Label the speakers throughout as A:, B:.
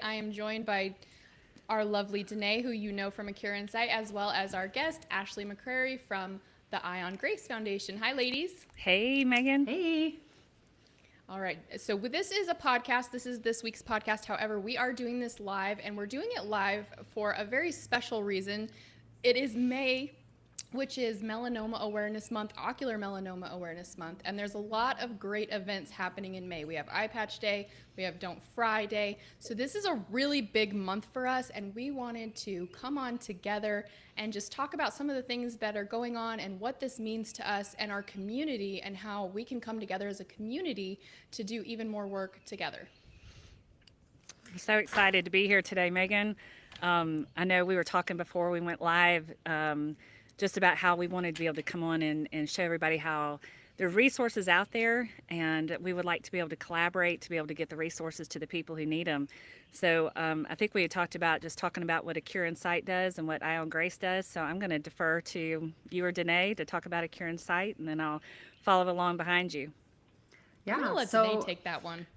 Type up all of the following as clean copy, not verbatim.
A: I am joined by our lovely Danae, who you know from A Cure in Sight, as well as our guest, Ashley McCrary from the Eye on Grace Foundation. Hi, ladies.
B: Hey, Megan.
C: Hey.
A: All right. So this is a podcast. This is this week's podcast. However, we are doing this live, and we're doing it live for a very special reason. It is May, which is Melanoma Awareness Month, Ocular Melanoma Awareness Month, and there's a lot of great events happening in May. We have Eye Patch Day, we have Don't Fry Day, so this is a really big month for us, and we wanted to come on together and just talk about some of the things that are going on and what this means to us and our community and how we can come together as a community to do even more work together.
B: I'm so excited to be here today, Megan. I know we were talking before we went live just about how we wanted to be able to come on and show everybody how there are resources out there, and we would like to be able to collaborate to be able to get the resources to the people who need them. So I think we had talked about just talking about what A Cure in Sight does and what Eye on Grace does. So I'm going to defer to you or Danae to talk about A Cure in Sight, and then I'll follow along behind you.
A: I'm gonna let Danae take that one.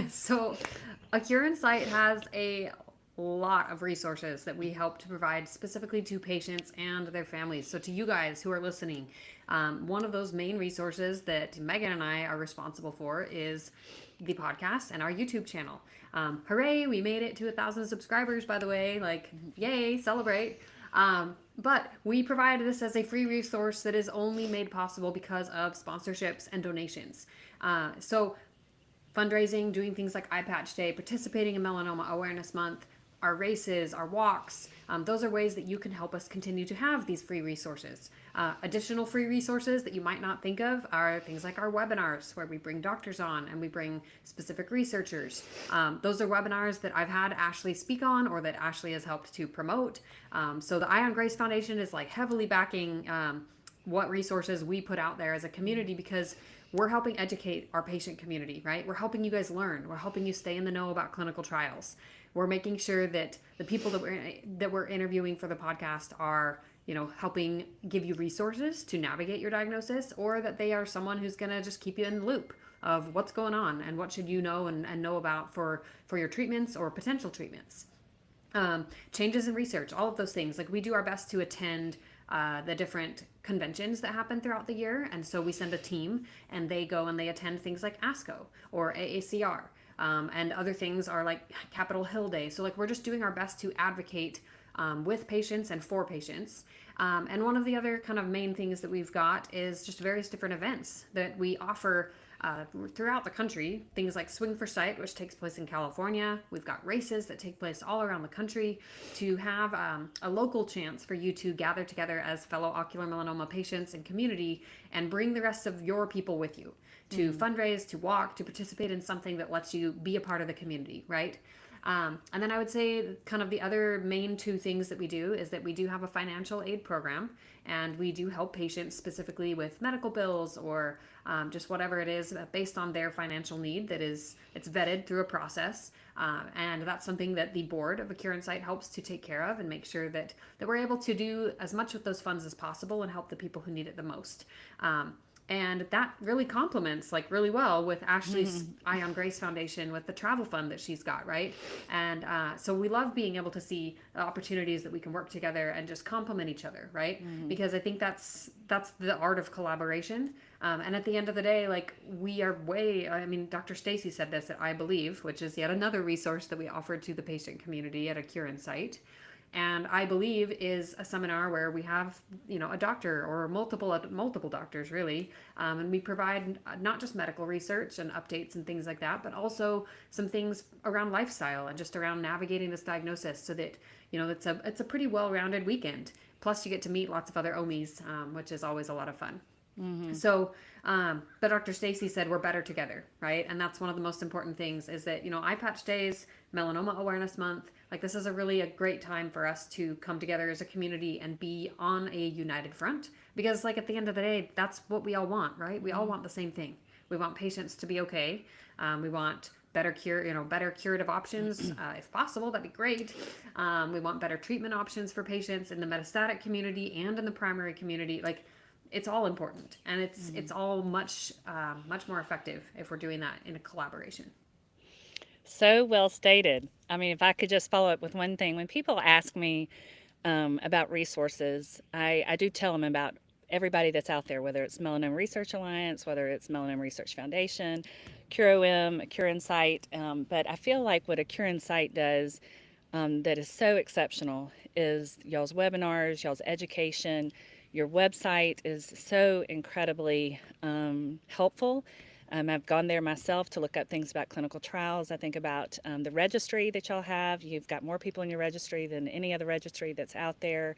C: So A Cure in Sight has a lot of resources that we help to provide specifically to patients and their families. So to you guys who are listening, one of those main resources that Megan and I are responsible for is the podcast and our YouTube channel. Hooray, we made it to 1,000 subscribers, by the way. Like, yay, celebrate. But we provide this as a free resource that is only made possible because of sponsorships and donations. So fundraising, doing things like Eye Patch Day, participating in Melanoma Awareness Month, our races, our walks. Those are ways that you can help us continue to have these free resources. Additional free resources that you might not think of are things like our webinars, where we bring doctors on and we bring specific researchers. Those are webinars that I've had Ashley speak on or that Ashley has helped to promote. So the Eye on Grace Foundation is like heavily backing what resources we put out there as a community, because we're helping educate our patient community, right? We're helping you guys learn. We're helping you stay in the know about clinical trials. We're making sure that the people that we're interviewing for the podcast are, helping give you resources to navigate your diagnosis, or that they are someone who's going to just keep you in the loop of what's going on and what should you know and know about for your treatments or potential treatments. Changes in research, all of those things. Like, we do our best to attend the different conventions that happen throughout the year. And so we send a team and they go and they attend things like ASCO or AACR. And other things are like Capitol Hill Day. So like, we're just doing our best to advocate with patients and for patients. And one of the other kind of main things that we've got is just various different events that we offer throughout the country. Things like Swing for Sight, which takes place in California. We've got races that take place all around the country to have a local chance for you to gather together as fellow ocular melanoma patients and community and bring the rest of your people with you to fundraise, to walk, to participate in something that lets you be a part of the community, right? And then I would say kind of the other main two things that we do is that we do have a financial aid program, and we do help patients specifically with medical bills or just whatever it is based on their financial need it's vetted through a process. And that's something that the board of A Cure in Sight helps to take care of and make sure that we're able to do as much with those funds as possible and help the people who need it the most. And that really complements really well with Ashley's Eye on Grace Foundation with the travel fund that she's got, right? And so we love being able to see the opportunities that we can work together and just complement each other, right? Because I think that's the art of collaboration. And at the end of the day, we are Dr. Stacy said this at I Believe, which is yet another resource that we offered to the patient community at A Cure in Sight. And I Believe is a seminar where we have, a doctor or multiple doctors really, and we provide not just medical research and updates and things like that, but also some things around lifestyle and just around navigating this diagnosis, so that it's a pretty well-rounded weekend. Plus, you get to meet lots of other OMIs, which is always a lot of fun. So, but Dr. Stacy said we're better together, right? And that's one of the most important things is that, Eye Patch Days, Melanoma Awareness Month, this is a great time for us to come together as a community and be on a united front. Because at the end of the day, that's what we all want, right? We all want the same thing. We want patients to be okay. We want better curative options, if possible, that'd be great. We want better treatment options for patients in the metastatic community and in the primary community. It's all important, and it's all much more effective if we're doing that in a collaboration.
B: So well stated. I mean, if I could just follow up with one thing, when people ask me about resources, I do tell them about everybody that's out there, whether it's Melanoma Research Alliance, whether it's Melanoma Research Foundation, CureOM, Cure Insight. But I feel like what a Cure Insight does that is so exceptional is y'all's webinars, y'all's education. Your website is so incredibly helpful. I've gone there myself to look up things about clinical trials. I think about the registry that y'all have. You've got more people in your registry than any other registry that's out there.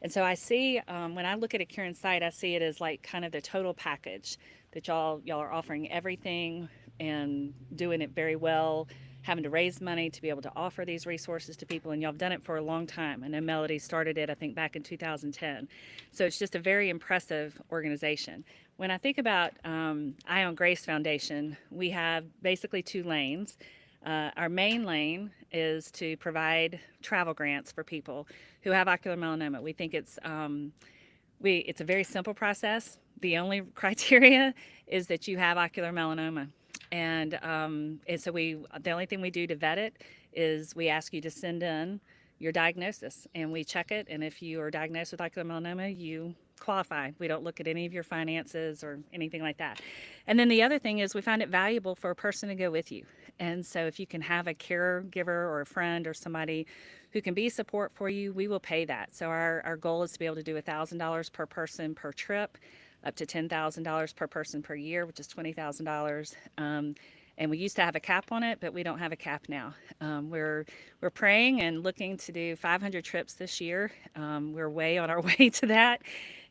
B: And so I see, when I look at a Cure Insight, I see it as like kind of the total package that y'all are offering everything and doing it very well, having to raise money to be able to offer these resources to people, and y'all have done it for a long time. I know Melody started it, I think, back in 2010. So it's just a very impressive organization. When I think about Eye on Grace Foundation, we have basically two lanes. Our main lane is to provide travel grants for people who have ocular melanoma. We think it's a very simple process. The only criteria is that you have ocular melanoma. And so the only thing we do to vet it is we ask you to send in your diagnosis, and we check it. And if you are diagnosed with ocular melanoma, you qualify. We don't look at any of your finances or anything like that. And then the other thing is we find it valuable for a person to go with you. And so if you can have a caregiver or a friend or somebody who can be support for you, we will pay that. So our goal is to be able to do $1,000 per person per trip, up to $10,000 per person per year, which is $20,000. And we used to have a cap on it, but we don't have a cap now. We're praying and looking to do 500 trips this year. We're way on our way to that,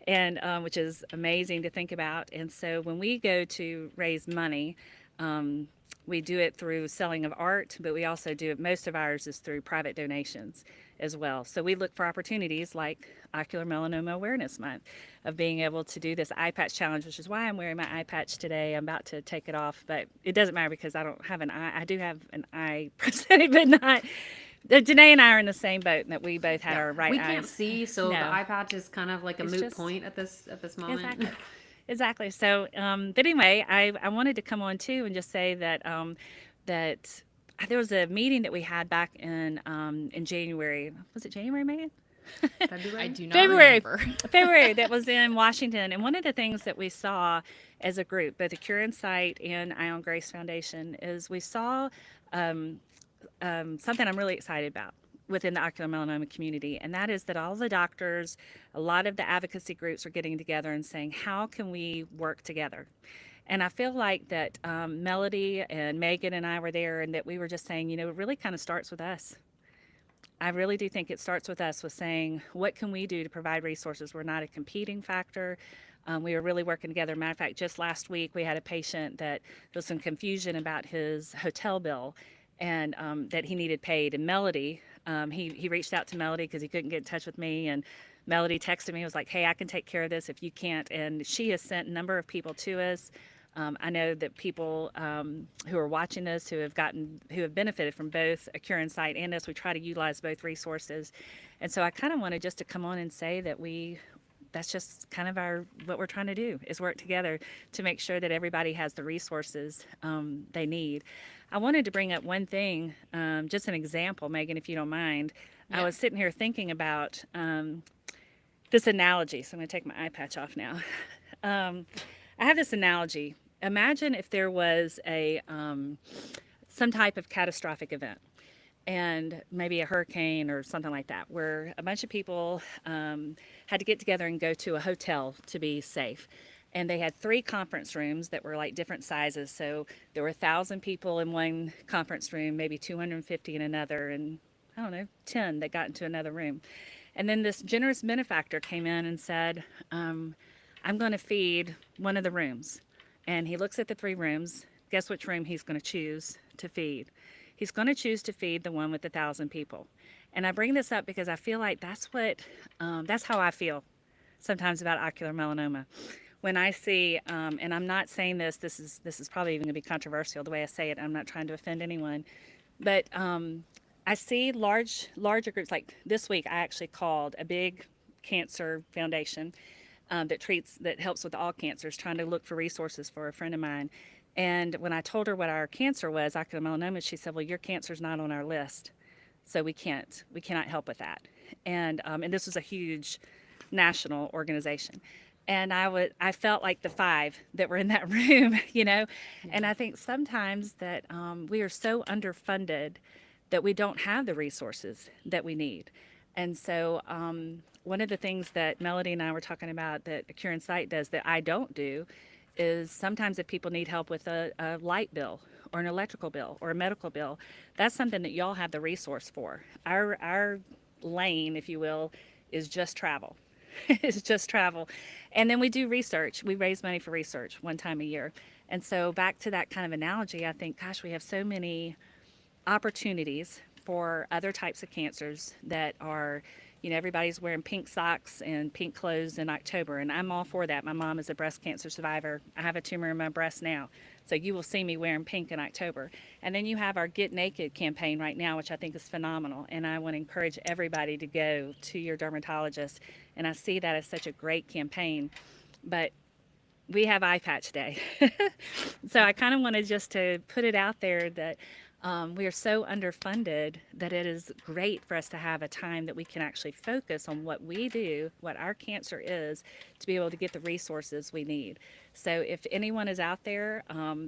B: and which is amazing to think about. And so when we go to raise money, we do it through selling of art, but we also do it, most of ours is through private donations as well. So we look for opportunities like Ocular Melanoma Awareness Month of being able to do this eye patch challenge, which is why I'm wearing my eye patch today. I'm about to take it off, but it doesn't matter because I don't have an eye. I do have an eye prosthetic, but not. Danae and I are in the same boat in that we both had our right
C: We
B: eyes.
C: can't see, so
B: No.
C: the eye patch is kind of like a
B: It's
C: moot
B: just-
C: point at this moment.
B: Exactly. Exactly. So, but anyway, I wanted to come on too and just say that that there was a meeting that we had back in January. Was it January, Megan?
C: February?
A: I do not
B: February.
A: remember.
B: February, that was in Washington. And one of the things that we saw as a group, both the Cure Insight and Eye on Grace Foundation, is we saw something I'm really excited about within the ocular melanoma community, and that is that all the doctors, a lot of the advocacy groups are getting together and saying, how can we work together? And I feel like that Melody and Megan and I were there, and that we were just saying, it really kind of starts with us. I really do think it starts with us, with saying, what can we do to provide resources? We're not a competing factor. We were really working together. Matter of fact, just last week we had a patient that there was some confusion about his hotel bill and that he needed paid. And Melody, he reached out to Melody because he couldn't get in touch with me, and Melody texted me and was like, hey, I can take care of this if you can't. And she has sent a number of people to us. I know that people who are watching this who have benefited from both a Cure Insight and us, we try to utilize both resources. And so I kind of wanted just to come on and say that that's just kind of what we're trying to do, is work together to make sure that everybody has the resources they need. I wanted to bring up one thing, just an example, Megan, if you don't mind.
A: Yeah.
B: I was sitting here thinking about this analogy. So I'm going to take my eye patch off now. I have this analogy. Imagine if there was some type of catastrophic event, and maybe a hurricane or something like that, where a bunch of people had to get together and go to a hotel to be safe. And they had 3 conference rooms that were like different sizes. So there were 1,000 people in one conference room, maybe 250 in another, and 10 that got into another room. And then this generous benefactor came in and said, I'm going to feed one of the rooms. And he looks at the 3 rooms. Guess which room he's going to choose to feed? He's going to choose to feed the one with 1,000 people. And I bring this up because I feel like that's how I feel sometimes about ocular melanoma. When I see, and I'm not saying this is probably even going to be controversial the way I say it. I'm not trying to offend anyone, but I see larger groups. Like this week, I actually called a big cancer foundation that helps with all cancers, trying to look for resources for a friend of mine. And when I told her what our cancer was, ocular melanoma, she said, well, your cancer's not on our list. So we cannot help with that. And this was a huge national organization. And I felt like the five that were in that room, you know. And I think sometimes that we are so underfunded that we don't have the resources that we need. And so one of the things that Melody and I were talking about that Cure in Sight does that I don't do is sometimes if people need help with a light bill or an electrical bill or a medical bill, that's something that y'all have the resource for. Our lane, if you will, is just travel. It's just travel. And then we do research. We raise money for research one time a year. And so back to that kind of analogy, I think, gosh, we have so many opportunities for other types of cancers that are, you know, everybody's wearing pink socks and pink clothes in October, and I'm all for that. My mom is a breast cancer survivor. I have a tumor in my breast now, so you will see me wearing pink in October. And then you have our Get Naked campaign right now, which I think is phenomenal, and I want to encourage everybody to go to your dermatologist, and I see that as such a great campaign. But we have Eye Patch Day. So I kind of wanted just to put it out there that we are so underfunded that it is great for us to have a time that we can actually focus on what we do, what our cancer is, to be able to get the resources we need. So if anyone is out there,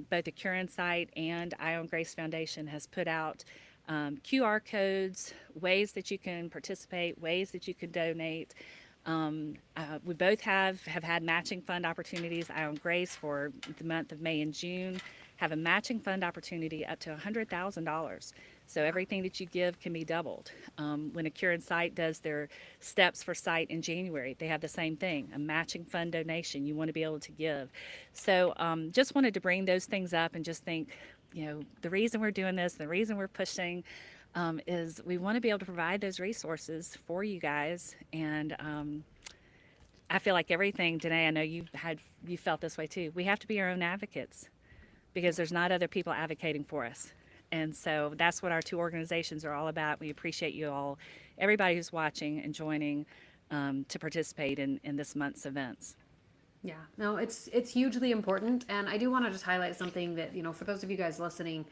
B: both the Cure in Sight and Eye on Grace Foundation has put out QR codes, ways that you can participate, ways that you can donate. We both have had matching fund opportunities. Eye on Grace for the month of May and June have a matching fund opportunity up to $100,000. So everything that you give can be doubled. When a Cure in Sight does their steps for sight in January, they have the same thing, a matching fund donation you want to be able to give. So just wanted to bring those things up and just think, you know, the reason we're doing this, the reason we're pushing is we want to be able to provide those resources for you guys. And I feel like everything, Danae, I know you felt this way too. We have to be our own advocates, because there's not other people advocating for us. And so that's what our two organizations are all about. We appreciate you all, everybody who's watching and joining to participate in this month's events.
C: Yeah, no, it's hugely important. And I do want to just highlight something that, you know, for those of you guys listening,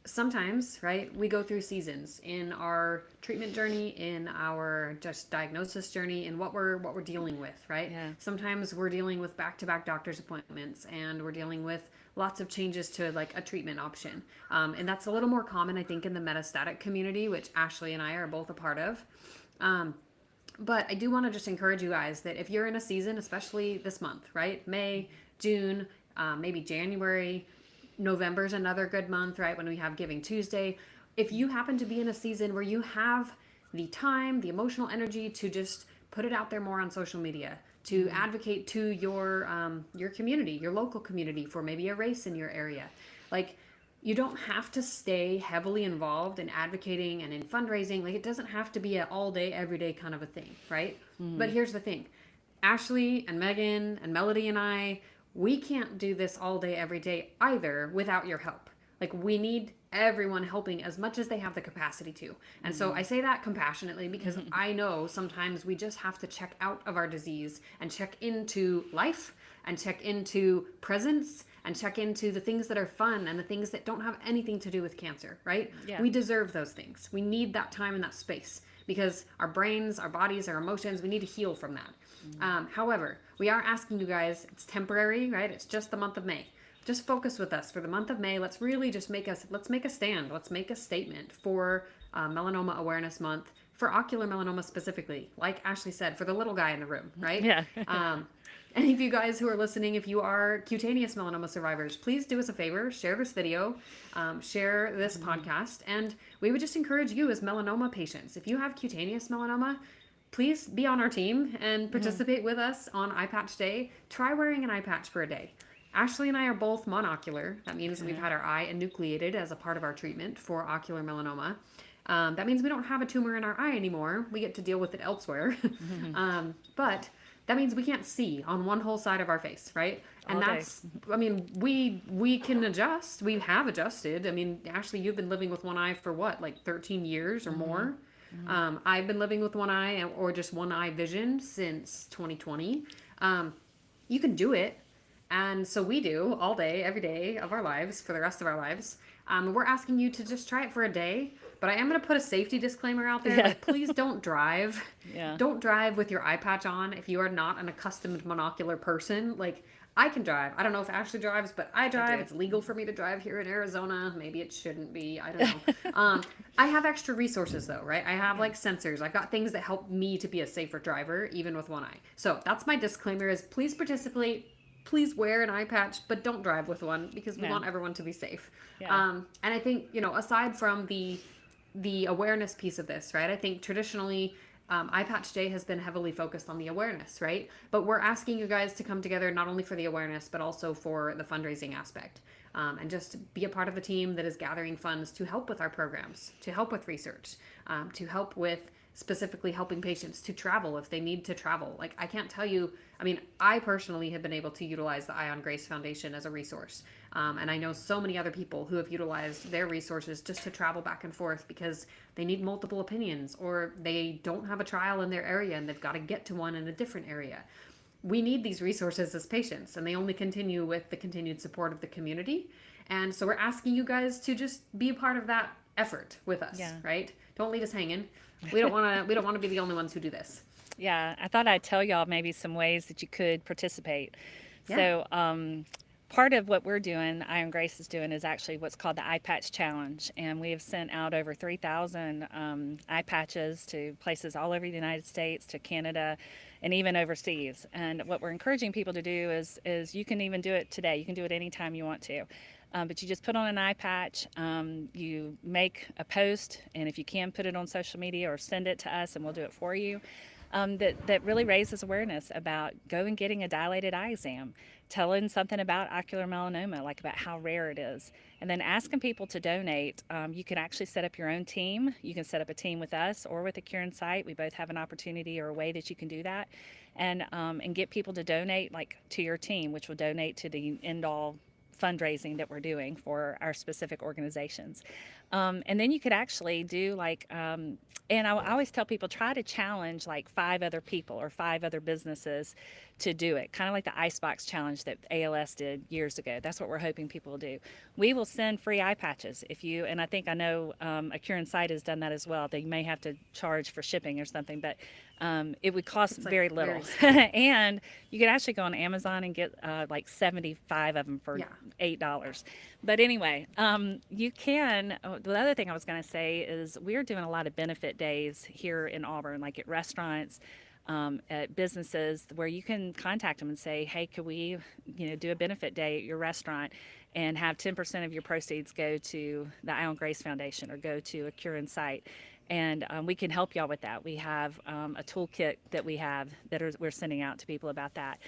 C: sometimes, right, we go through seasons in our treatment journey, in our just diagnosis journey, and what we're dealing with, right?
B: Yeah.
C: Sometimes we're dealing with back-to-back doctor's appointments, and we're dealing with lots of changes to like a treatment option. And that's a little more common, I think, in the metastatic community, which Ashley and I are both a part of. But I do want to just encourage you guys that if you're in a season, especially this month, right? May, June, maybe January, November's another good month, right? When we have Giving Tuesday. If you happen to be in a season where you have the time, the emotional energy to just put it out there more on social media, to advocate to your community, your local community, for maybe a race in your area. Like, you don't have to stay heavily involved in advocating and in fundraising. Like, it doesn't have to be an all day, every day kind of a thing, right? But here's the thing. Ashley and Megan and Melody and I, we can't do this all day, every day either without your help. Like, we need everyone helping as much as they have the capacity to. And so I say that compassionately because I know sometimes we just have to check out of our disease and check into life and check into presence and check into the things that are fun and the things that don't have anything to do with cancer, right?
B: Yeah.
C: We deserve those things. We need that time and that space because our brains, our bodies, our emotions, we need to heal from that. However, we are asking you guys, it's temporary, right? It's just the month of May. Just focus with us for the month of May. Let's really just make a stand. Let's make a statement for Melanoma Awareness Month, for ocular melanoma specifically. Like Ashley said, for the little guy in the room, right?
B: Yeah.
C: Any of you guys who are listening, if you are cutaneous melanoma survivors, please do us a favor, share this video, share this podcast, and we would just encourage you as melanoma patients, if you have cutaneous melanoma, please be on our team and participate with us on Eye Patch Day. Try wearing an eye patch for a day. Ashley and I are both monocular. That means we've had our eye enucleated as a part of our treatment for ocular melanoma. That means we don't have a tumor in our eye anymore. We get to deal with it elsewhere. But that means we can't see on one whole side of our face, right? And that's, I mean, we can adjust. We have adjusted. I mean, Ashley, you've been living with one eye for what, like 13 years or more? I've been living with one eye or just one eye vision since 2020. You can do it. And so we do all day, every day of our lives for the rest of our lives. We're asking you to just try it for a day. But I am going to put a safety disclaimer out there.
B: Yeah.
C: Like, please don't drive.
B: Yeah.
C: Don't drive with your eye patch on if you are not an accustomed monocular person. Like, I can drive. I don't know if Ashley drives, but I drive.
B: do.
C: It's legal for me to drive here in Arizona. Maybe it shouldn't be. I don't know. I have extra resources though, right? I have like sensors. I've got things that help me to be a safer driver, even with one eye. So that's my disclaimer: is please participate. Please wear an eye patch, but don't drive with one because we
B: No.
C: want everyone to be safe.
B: Yeah.
C: And I think, aside from the awareness piece of this, right? I think traditionally, Eye Patch Day has been heavily focused on the awareness, right? But we're asking you guys to come together not only for the awareness, but also for the fundraising aspect. And just be a part of the team that is gathering funds to help with our programs, to help with research, to help with specifically helping patients to travel if they need to travel. Like, I can't tell you, I mean, I personally have been able to utilize the Eye on Grace Foundation as a resource. And I know so many other people who have utilized their resources just to travel back and forth because they need multiple opinions or they don't have a trial in their area and they've got to get to one in a different area. We need these resources as patients, and they only continue with the continued support of the community. And so we're asking you guys to just be a part of that effort with us,
B: Yeah.
C: right? Don't leave us hanging. We don't want to be the only ones who do this.
B: Yeah, I thought I'd tell y'all maybe some ways that you could participate.
C: Yeah.
B: So, part of what we're doing, Eye on Grace is doing, is actually what's called the Eye Patch Challenge. And we have sent out over 3,000 eye patches to places all over the United States, to Canada, and even overseas. And what we're encouraging people to do is you can even do it today. You can do it anytime you want to. But you just put on an eye patch, you make a post, and if you can, put it on social media or send it to us and we'll do it for you. That really raises awareness about going and getting a dilated eye exam, telling something about ocular melanoma, like about how rare it is, and then asking people to donate. You can actually set up your own team. You can set up a team with us or with the Cure Insight. We both have an opportunity or a way that you can do that, and get people to donate, like to your team, which will donate to the end-all fundraising that we're doing for our specific organizations. And then you could actually do like, and I always tell people, try to challenge like 5 other people or 5 other businesses to do it, kind of like the Icebox Challenge that ALS did years ago. That's what we're hoping people will do. We will send free eye patches if you, and I know A Cure Insight has done that as well. They may have to charge for shipping or something, but it would cost
C: like
B: very little. And you could actually go on Amazon and get like 75 of them for $8. But anyway, you can, the other thing I was going to say is we're doing a lot of benefit days here in Auburn, like at restaurants, at businesses, where you can contact them and say, hey, could we, do a benefit day at your restaurant and have 10% of your proceeds go to the Eye on Grace Foundation or go to A Cure Insight. And we can help y'all with that. We have a toolkit that we're sending out to people about that.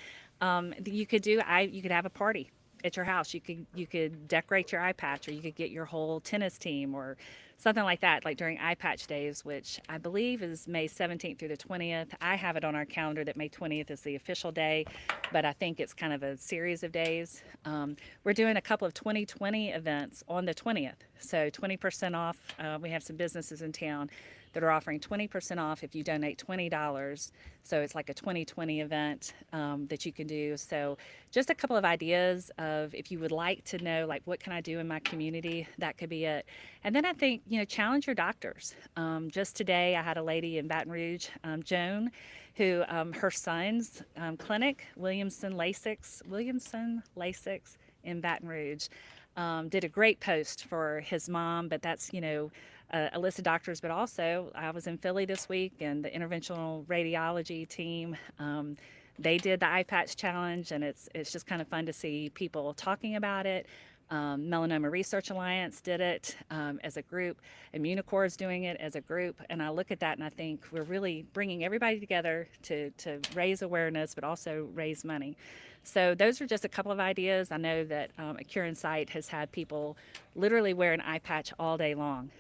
B: You could have a party at your house. You could decorate your eye patch, or you could get your whole tennis team or something like that, like during Eye Patch Days, which I believe is May 17th through the 20th. I have it on our calendar that May 20th is the official day, but I think it's kind of a series of days. We're doing a couple of 2020 events on the 20th, so 20% off. We have some businesses in town that are offering 20% off if you donate $20. So it's like a 2020 event that you can do. So just a couple of ideas of, if you would like to know, like, what can I do in my community, that could be it. And then I think, challenge your doctors. Just today, I had a lady in Baton Rouge, Joan, who her son's clinic, Williamson LASIX in Baton Rouge, did a great post for his mom, but that's, a list of doctors. But also, I was in Philly this week, and the interventional radiology team, they did the Eye Patch Challenge, and it's just kind of fun to see people talking about it. Melanoma Research Alliance did it as a group. Immunocore is doing it as a group. And I look at that and I think we're really bringing everybody together to raise awareness, but also raise money. So those are just a couple of ideas. I know that A Cure Insight has had people literally wear an eye patch all day long.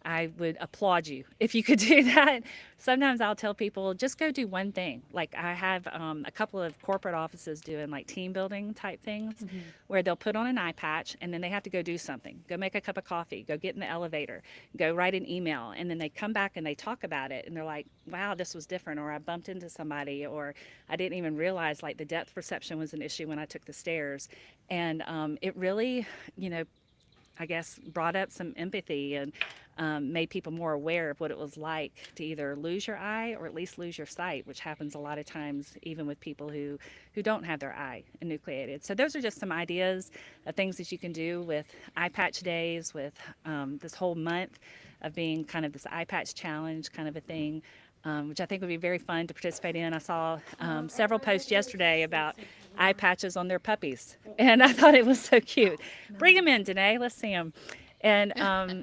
B: I would applaud you if you could do that. Sometimes I'll tell people just go do one thing. Like I have a couple of corporate offices doing like team building type things where they'll put on an eye patch and then they have to go do something. Go make a cup of coffee, go get in the elevator, go write an email, and then they come back and they talk about it and they're like, wow, this was different, or I bumped into somebody, or I didn't even realize like the depth perception was an issue when I took the stairs. And it really, I guess, brought up some empathy and made people more aware of what it was like to either lose your eye or at least lose your sight, which happens a lot of times even with people who don't have their eye enucleated. So those are just some ideas of things that you can do with eye patch days, with this whole month of being kind of this eye patch challenge kind of a thing. Which I think would be very fun to participate in. I saw several posts yesterday about eye patches on their puppies, and I thought it was so cute. Bring them in, Danae. Let's see them. And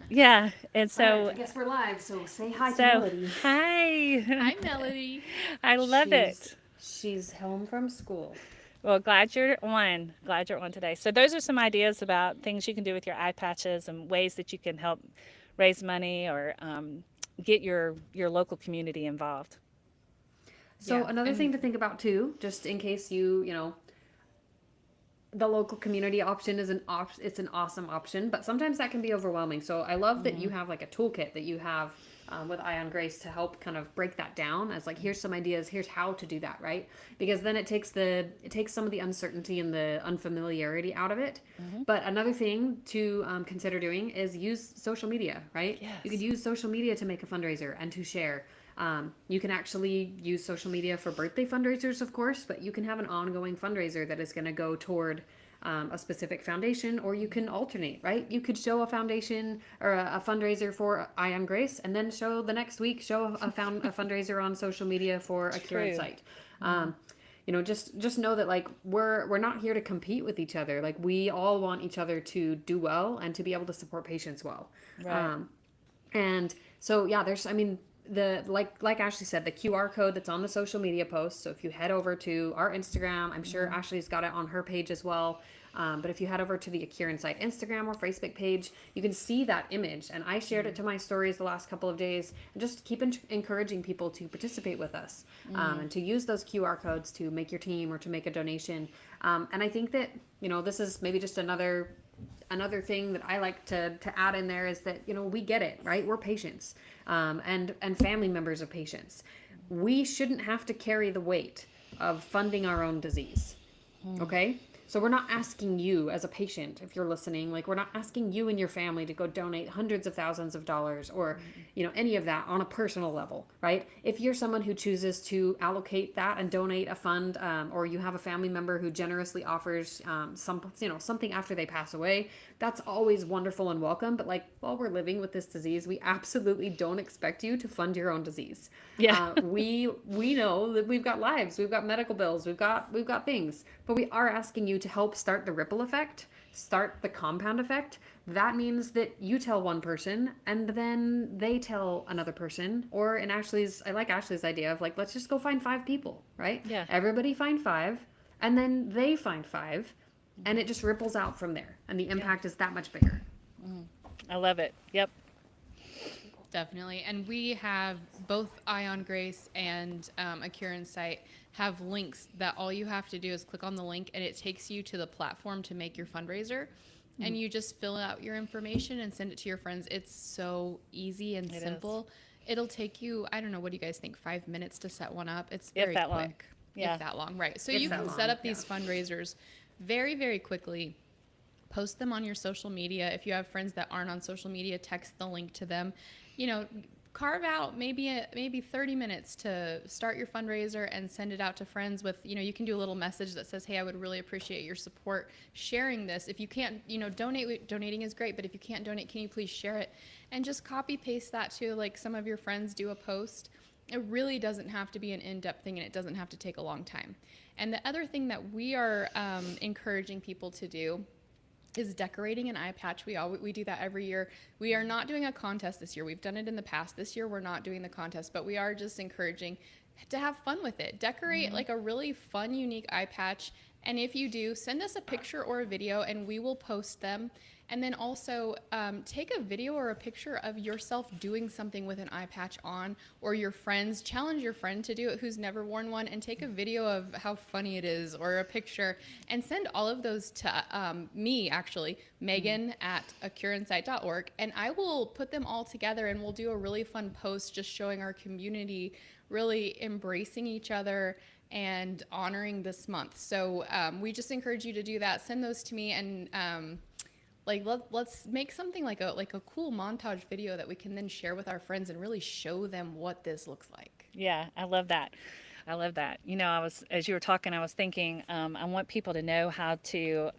B: yeah, and so
C: I guess we're live, so say hi to
B: so
C: Melody.
B: hi.
A: Hi, Melody.
B: I love it.
C: She's home from school.
B: Well, glad you're on. Glad you're on today. So those are some ideas about things you can do with your eye patches and ways that you can help raise money or get your local community involved.
C: So
A: Yeah,
C: another thing to think about too, just in case the local community option is it's an awesome option, but sometimes that can be overwhelming. So I love that you have like a toolkit that you have with Eye on Grace to help kind of break that down as like, here's some ideas, here's how to do that, right? Because then it takes some of the uncertainty and the unfamiliarity out of it. But another thing to consider doing is use social media, right?
B: Yes.
C: You could use social media to make a fundraiser and to share. You can actually use social media for birthday fundraisers, of course, but you can have an ongoing fundraiser that is going to go toward a specific foundation, or you can alternate, right? You could show a foundation or a fundraiser for Eye on Grace, and then show the next week, show a fundraiser on social media for a Cure
B: True.
C: Insight. Just know that like we're not here to compete with each other. Like we all want each other to do well and to be able to support patients well.
B: Right.
C: And so yeah, like Ashley said, the QR code that's on the social media post. So if you head over to our Instagram, I'm sure Ashley's got it on her page as well. But if you head over to the Cure Insight Instagram or Facebook page, you can see that image. And I shared it to my stories the last couple of days, and just keep encouraging people to participate with us and to use those QR codes to make your team or to make a donation. And I think that, this is maybe just another thing that I like to add in there is that, we get it, right? We're patients and family members of patients. We shouldn't have to carry the weight of funding our own disease. Okay? So we're not asking you as a patient, if you're listening, like we're not asking you and your family to go donate hundreds of thousands of dollars or, any of that on a personal level, right? If you're someone who chooses to allocate that and donate a fund, or you have a family member who generously offers something after they pass away, that's always wonderful and welcome. But like while we're living with this disease, we absolutely don't expect you to fund your own disease.
B: Yeah.
C: We know that we've got lives, we've got medical bills, we've got things, but we are asking you to help start the ripple effect, start the compound effect. That means that you tell one person and then they tell another person, or in I like Ashley's idea of like, let's just go find 5 people, right?
B: Yeah.
C: Everybody find 5 and then they find 5 and it just ripples out from there. And the impact is that much bigger.
B: I love it. Yep.
A: Definitely. And we have both Eye on Grace and A Cure Insight have links that all you have to do is click on the link and it takes you to the platform to make your fundraiser. And you just fill out your information and send it to your friends. It's so easy and simple. It'll take you, I don't know, what do you guys think, 5 minutes to set one up? It's very
B: that
A: quick.
B: long. Yeah.
A: If that long, right. So
C: If
A: you
C: that
A: can
C: long,
A: set up these fundraisers very, very quickly. Post them on your social media. If you have friends that aren't on social media, text the link to them. Carve out maybe 30 minutes to start your fundraiser and send it out to friends with, you can do a little message that says, hey, I would really appreciate your support sharing this. If you can't, donating is great, but if you can't donate, can you please share it? And just copy paste that to like some of your friends do a post. It really doesn't have to be an in-depth thing and it doesn't have to take a long time. And the other thing that we are encouraging people to do is decorating an eye patch. We do that every year. We are not doing a contest this year. We've done it in the past. This year we're not doing the contest, but we are just encouraging to have fun with it. Decorate like a really fun, unique eye patch And if you do, send us a picture or a video and we will post them. And then also take a video or a picture of yourself doing something with an eye patch on, or your friends. Challenge your friend to do it who's never worn one, and take a video of how funny it is or a picture, and send all of those to me, actually, Megan at acureInsight.org. And I will put them all together and we'll do a really fun post just showing our community really embracing each other and honoring this month. So we just encourage you to do that. Send those to me, and let's make something like a cool montage video that we can then share with our friends and really show them what this looks like.
B: Yeah, I love that. I love that. You know, as you were talking, I was thinking, I want people to know how to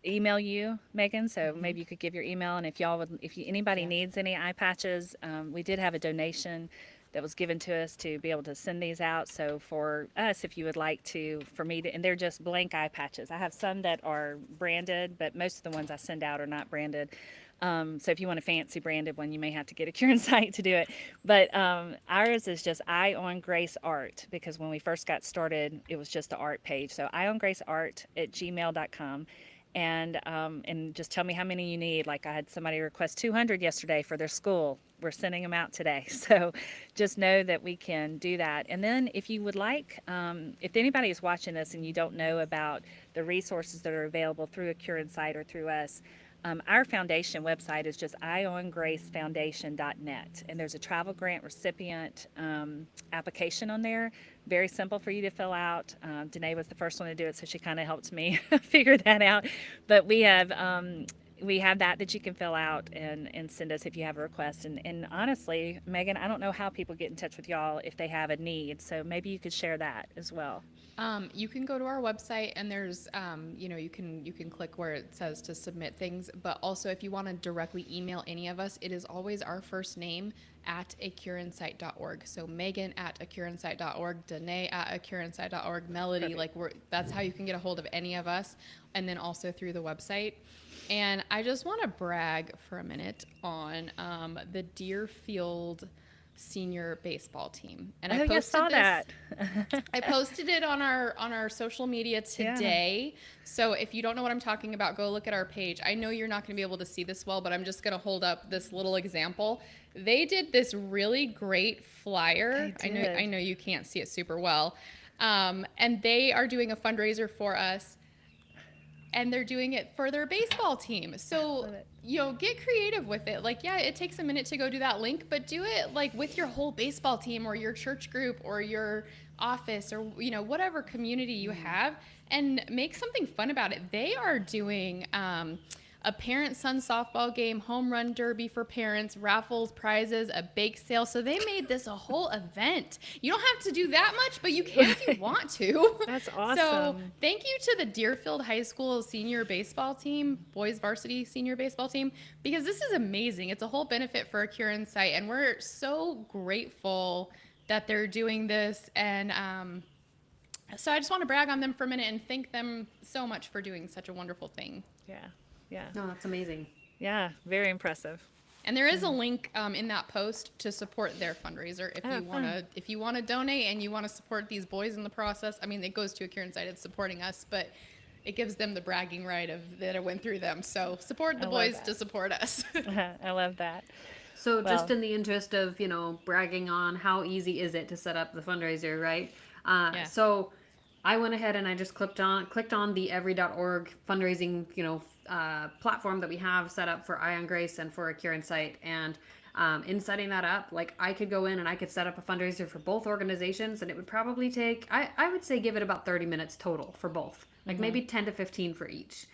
B: email you, Megan. So maybe you could give your email, and if anybody needs any eye patches, we did have a donation that was given to us to be able to send these out. So for us, if you would like for me to, and they're just blank eye patches. I have some that are branded, but most of the ones I send out are not branded. So if you want a fancy branded one, you may have to get a Cure Insight to do it. But ours is just Eye on Grace Art, because when we first got started, it was just the art page. So eyeongraceart@gmail.com. And just tell me how many you need. Like I had somebody request 200 yesterday for their school. We're sending them out today. So just know that we can do that. And then if you would like, if anybody is watching this and you don't know about the resources that are available through a Cure Insight or through us, our foundation website is just eyeongracefoundation.net, and there's a travel grant recipient application on there. Very simple for you to fill out. Danae was the first one to do it, so she kind of helped me figure that out. But we have that you can fill out and send us if you have a request. And honestly, Megan, I don't know how people get in touch with y'all if they have a need, so maybe you could share that as well.
A: You can go to our website, and there's, you can click where it says to submit things. But also, if you want to directly email any of us, it is always our first name at acureInsight.org. So Megan at acureInsight.org, Danae at acureInsight.org, Melody, that's how you can get a hold of any of us, and then also through the website. And I just want to brag for a minute on the Deerfield senior baseball team, and I posted
B: saw that.
A: I posted it on our social media today. Yeah. So if you don't know what I'm talking about, go look at our page. I know you're not going to be able to see this well, but I'm just going to hold up this little example. They did this really great flyer. I know you can't see it super well, and they are doing a fundraiser for us. And they're doing it for their baseball team. So, get creative with it. It takes a minute to go do that link, but do it with your whole baseball team or your church group or your office or, whatever community you have, and make something fun about it. They are doing a parent-son softball game, home run derby for parents, raffles, prizes, a bake sale. So they made this a whole event. You don't have to do that much, but you can if you want to.
B: That's awesome.
A: So thank you to the Deerfield High School senior baseball team, boys varsity senior baseball team, because this is amazing. It's a whole benefit for a Cure Insight, and we're so grateful that they're doing this. And so I just want to brag on them for a minute and thank them so much for doing such a wonderful thing.
B: Yeah.
C: No, that's amazing.
B: Yeah, very impressive.
A: And there is a link in that post to support their fundraiser if you want to donate and you want to support these boys in the process. I mean, it goes to a Cure Insight, it's supporting us, but it gives them the bragging right that it went through them. So support the boys to support us.
B: I love that.
C: So just in the interest of, bragging on how easy is it to set up the fundraiser, right? So I went ahead and I just clicked on the every.org fundraising, platform that we have set up for Eye on Grace and for a Cure Insight. And in setting that up, I could go in and I could set up a fundraiser for both organizations, and it would probably take, I would say, give it about 30 minutes total for both, maybe 10 to 15 for each.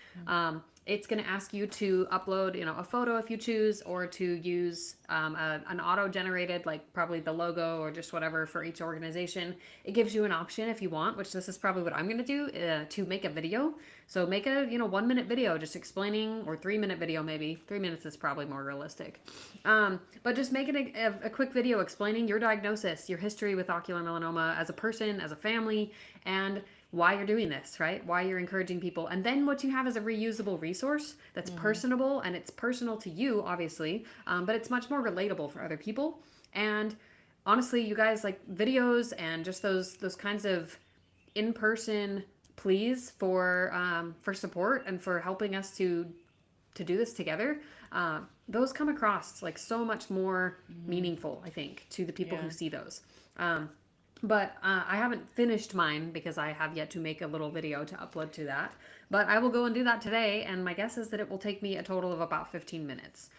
C: It's going to ask you to upload, a photo if you choose, or to use an auto-generated, probably the logo or just whatever for each organization. It gives you an option if you want, which this is probably what I'm going to do, to make a video. So make a 1-minute video just explaining, or 3-minute video maybe. 3 minutes is probably more realistic. But just make it a quick video explaining your diagnosis, your history with ocular melanoma as a person, as a family, and why you're doing this, right? Why you're encouraging people. And then what you have is a reusable resource that's personable, and it's personal to you, obviously, but it's much more relatable for other people. And honestly, you guys, videos and just those kinds of in-person pleas for support and for helping us to do this together, those come across like so much more meaningful, I think, to the people who
B: Yeah.
C: see those. But I haven't finished mine because I have yet to make a little video to upload to that. But I will go and do that today, and my guess is that it will take me a total of about 15 minutes.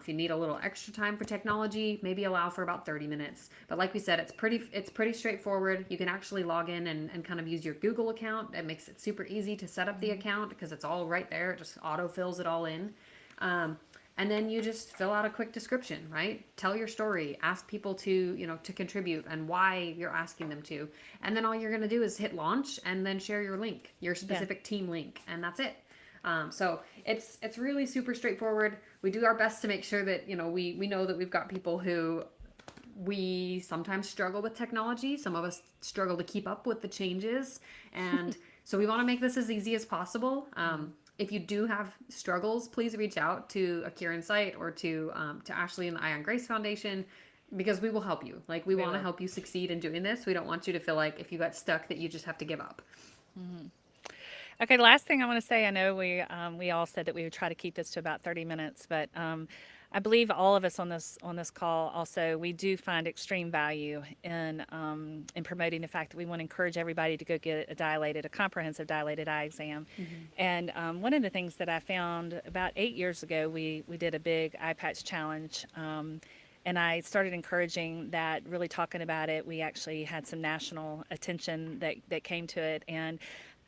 C: If you need a little extra time for technology, maybe allow for about 30 minutes. But like we said, it's pretty straightforward. You can actually log in and kind of use your Google account. It makes it super easy to set up the account because it's all right there. It just auto fills it all in. And then you just fill out a quick description, right? Tell your story, ask people to contribute and why you're asking them to. And then all you're going to do is hit launch and then share your link, your specific team link, and that's it. So it's really super straightforward. We do our best to make sure that, we know that we've got people who we sometimes struggle with technology. Some of us struggle to keep up with the changes. And so we want to make this as easy as possible. If you do have struggles, please reach out to A Cure in Sight or to Ashley and the Eye on Grace Foundation, because we will help you. Like, we want to help you succeed in doing this. We don't want you to feel like if you got stuck that you just have to give up.
B: Okay, the last thing I want to say, I know we all said that we would try to keep this to about 30 minutes, but I believe all of us on this call also, we do find extreme value in promoting the fact that we want to encourage everybody to go get a comprehensive dilated eye exam. And one of the things that I found about 8 years ago, we did a big eye patch challenge. And I started encouraging that, really talking about it. We actually had some national attention that came to it. And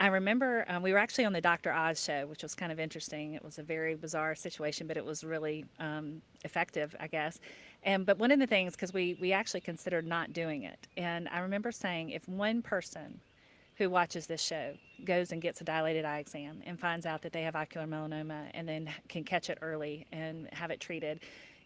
B: I remember we were actually on the Dr. Oz show, which was kind of interesting. It was a very bizarre situation, but it was really effective, I guess. But one of the things, because we actually considered not doing it. And I remember saying, if one person who watches this show goes and gets a dilated eye exam and finds out that they have ocular melanoma and then can catch it early and have it treated,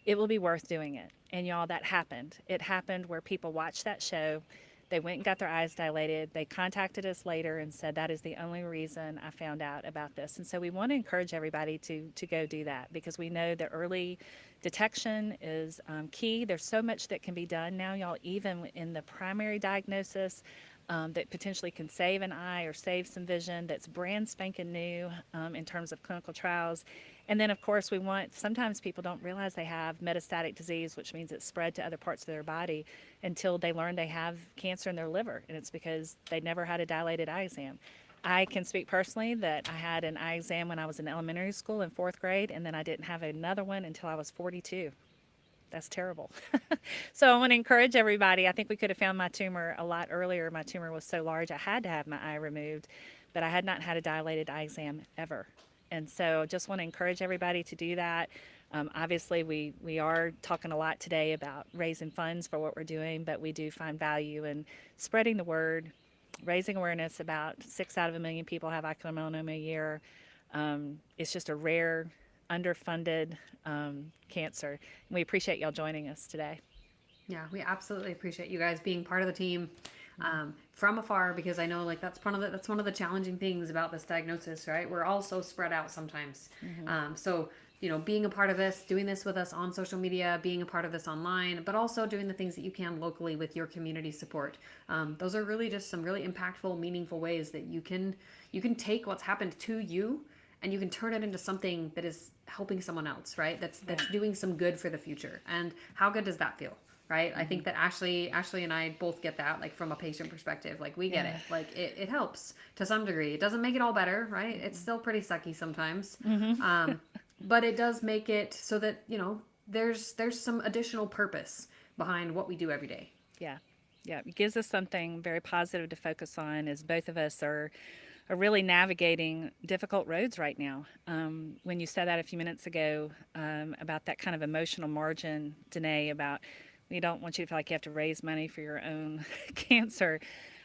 B: it will be worth doing it. And y'all, that happened. It happened where people watched that show. They went and got their eyes dilated. They contacted us later and said, that is the only reason I found out about this. And so we want to encourage everybody to go do that, because we know that early detection is key. There's so much that can be done now, y'all, even in the primary diagnosis, that potentially can save an eye or save some vision, that's brand spanking new in terms of clinical trials. And then, of course, sometimes people don't realize they have metastatic disease, which means it's spread to other parts of their body, until they learn they have cancer in their liver. And it's because they never had a dilated eye exam. I can speak personally that I had an eye exam when I was in elementary school in 4th grade, and then I didn't have another one until I was 42. That's terrible. So I want to encourage everybody. I think we could have found my tumor a lot earlier. My tumor was so large I had to have my eye removed, but I had not had a dilated eye exam ever. And so just want to encourage everybody to do that. Obviously, we are talking a lot today about raising funds for what we're doing, but we do find value in spreading the word, raising awareness. About 6 out of a million people have ocular melanoma a year. It's just a rare, underfunded cancer. And we appreciate y'all joining us today.
C: Yeah, we absolutely appreciate you guys being part of the team from afar, because I know, like, that's one of the challenging things about this diagnosis, right? We're all so spread out sometimes. So, being a part of this, doing this with us on social media, being a part of this online, but also doing the things that you can locally with your community support. Those are really just some really impactful, meaningful ways that you can take what's happened to you and you can turn it into something that is helping someone else, right? That's doing some good for the future. And how good does that feel? Right. I think that Ashley and I both get that, like, from a patient perspective, like, we get it, like, it helps to some degree. It doesn't make it all better, right? It's still pretty sucky sometimes. But it does make it so that, there's some additional purpose behind what we do every day.
B: Yeah. It gives us something very positive to focus on, as both of us are really navigating difficult roads right now. When you said that a few minutes ago about that kind of emotional margin, Danae, about we don't want you to feel like you have to raise money for your own cancer.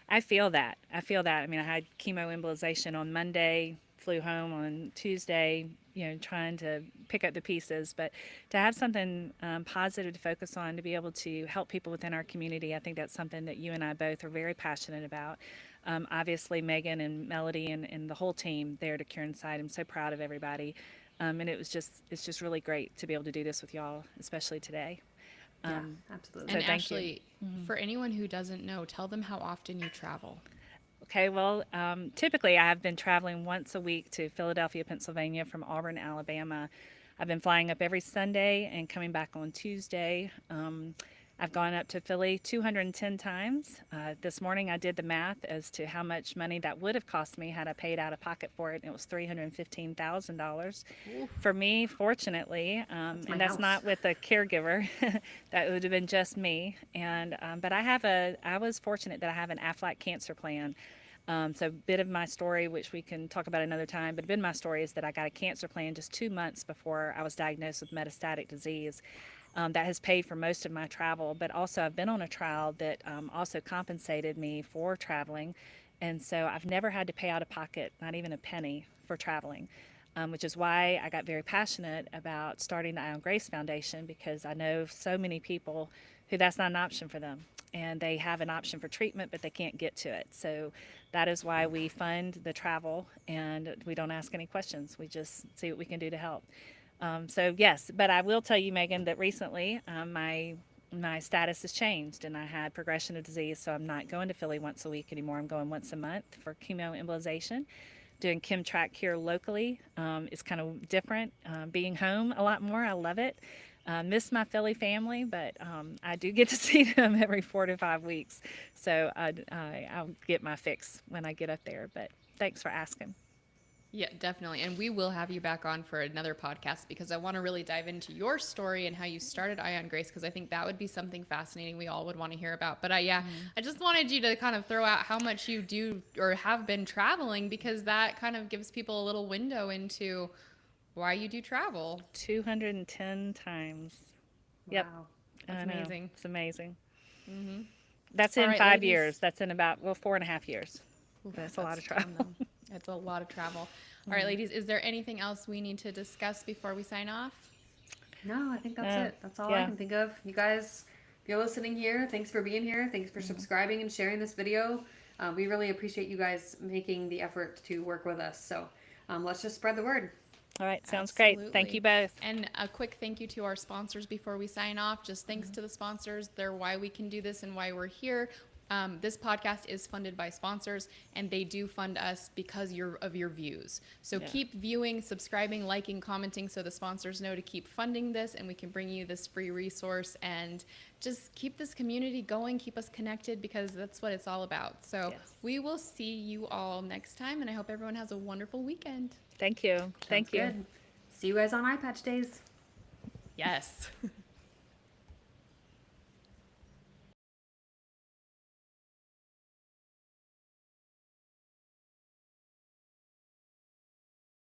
B: I feel that. I mean, I had chemoembolization on Monday, flew home on Tuesday, trying to pick up the pieces. But to have something positive to focus on, to be able to help people within our community, I think that's something that you and I both are very passionate about. Obviously, Megan and Melody and the whole team there to Cure in Sight, I'm so proud of everybody. And it's just really great to be able to do this with y'all, especially today.
C: Yeah, absolutely.
A: And
B: So thank
A: Ashley, for anyone who doesn't know, tell them how often you travel.
B: Okay, well, typically I have been traveling once a week to Philadelphia, Pennsylvania from Auburn, Alabama. I've been flying up every Sunday and coming back on Tuesday. I've gone up to Philly 210 times. This morning I did the math as to how much money that would have cost me had I paid out of pocket for it, and it was $315,000. For me, fortunately,
C: my
B: and that's
C: house.
B: not with a caregiver, that would have been just me. And but I was fortunate that I have an Aflac cancer plan. So a bit of my story, which we can talk about another time, but a bit of my story is that I got a cancer plan just 2 months before I was diagnosed with metastatic disease. That has paid for most of my travel, but also I've been on a trial that also compensated me for traveling. And so I've never had to pay out of pocket, not even a penny, for traveling, which is why I got very passionate about starting the Eye on Grace Foundation, because I know so many people who that's not an option for them. And they have an option for treatment, but they can't get to it. So that is why we fund the travel, and we don't ask any questions. We just see what we can do to help. So yes, but I will tell you, Megan, that recently my status has changed, and I had progression of disease, so I'm not going to Philly once a week anymore. I'm going once a month for chemoembolization. Doing Chemtrack here locally is kind of different. Being home a lot more, I love it. Miss my Philly family, but I do get to see them every 4 to 5 weeks. So I'll get my fix when I get up there. But thanks for asking.
A: Yeah, definitely. And we will have you back on for another podcast because I want to really dive into your story and how you started Eye on Grace, because I think that would be something fascinating we all would want to hear about. But I just wanted you to kind of throw out how much you do or have been traveling, because that kind of gives people a little window into why you do travel.
B: 210 times. Yep.
C: Wow.
A: That's
B: I know.
A: amazing.
B: It's amazing. That's
A: All
B: in
A: right,
B: 5
A: ladies.
B: years. That's in about, 4.5 years.
A: Ooh,
B: That's a lot of
A: a ton,
B: travel.
A: though. That's a lot of travel. All right, ladies, is there anything else we need to discuss before we sign off?
C: No, I think that's
B: No.
C: it. That's all I
B: Yeah.
C: can think of. You guys, if you're listening here, thanks for being here. Thanks for subscribing and sharing this video. We really appreciate you guys making the effort to work with us. So let's just spread the word.
B: All right. Sounds great. Thank
A: Absolutely.
B: you both.
A: And a quick thank you to our sponsors before we sign off. Just thanks to the sponsors. They're why we can do this and why we're here. This podcast is funded by sponsors, and they do fund us because of your views. So
B: Yeah.
A: keep viewing, subscribing, liking, commenting, so the sponsors know to keep funding this, and we can bring you this free resource and just keep this community going, keep us connected, because that's what it's all about. So
B: Yes.
A: we will see you all next time, and I hope everyone has a wonderful weekend.
B: Thank you. Thank
C: Sounds
B: you.
C: good. See you guys on Eye Patch Days.
A: Yes.